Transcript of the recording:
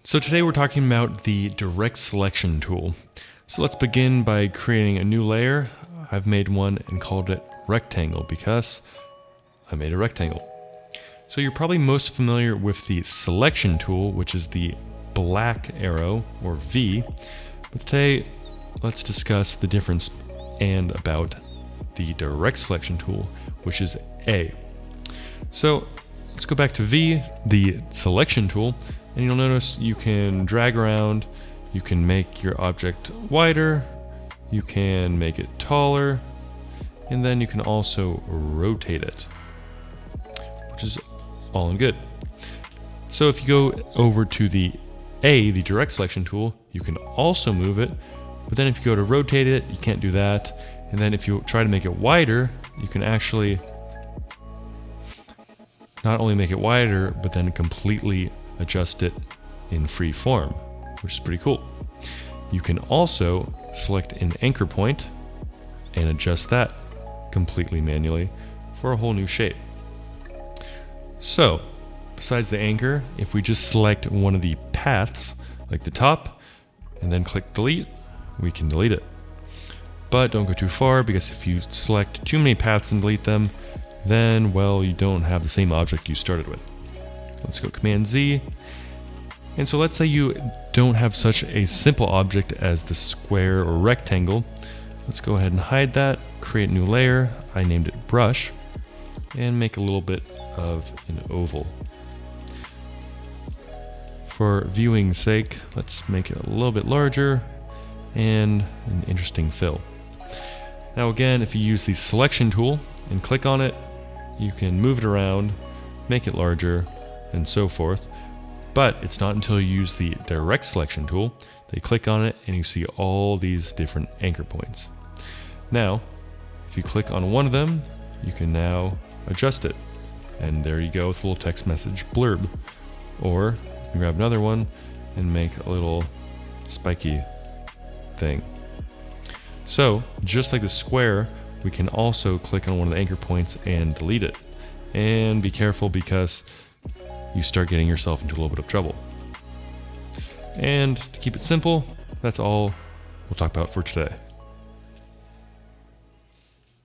So today we're talking about the direct selection tool. So let's begin by creating a new layer. I've made one and called it rectangle because I made a rectangle. So you're probably most familiar with the selection tool, which is the black arrow or V. But today let's discuss the difference and about the direct selection tool, which is A. So let's go back to V, the selection tool. And you'll notice you can drag around, you can make your object wider, you can make it taller, and then you can also rotate it, which is all in good. So if you go over to the A, the direct selection tool, you can also move it, but then if you go to rotate it, you can't do that. And then if you try to make it wider, you can actually not only make it wider, but then completely adjust it in free form, which is pretty cool. You can also select an anchor point and adjust that completely manually for a whole new shape. So besides the anchor, if we just select one of the paths, like the top, and then click delete, we can delete it. But don't go too far, because if you select too many paths and delete them, then, well, you don't have the same object you started with. Let's go Command Z. And so let's say you don't have such a simple object as the square or rectangle. Let's go ahead and hide that, create a new layer. I named it brush, and make a little bit of an oval. For viewing's sake, let's make it a little bit larger and an interesting fill. Now again, if you use the selection tool and click on it, you can move it around, make it larger, and so forth. But it's not until you use the direct selection tool that you click on it and you see all these different anchor points. Now, if you click on one of them, you can now adjust it. And there you go with a little text message blurb. Or you can grab another one and make a little spiky thing. So, just like the square, we can also click on one of the anchor points and delete it. And be careful, because you start getting yourself into a little bit of trouble. And to keep it simple, that's all we'll talk about for today.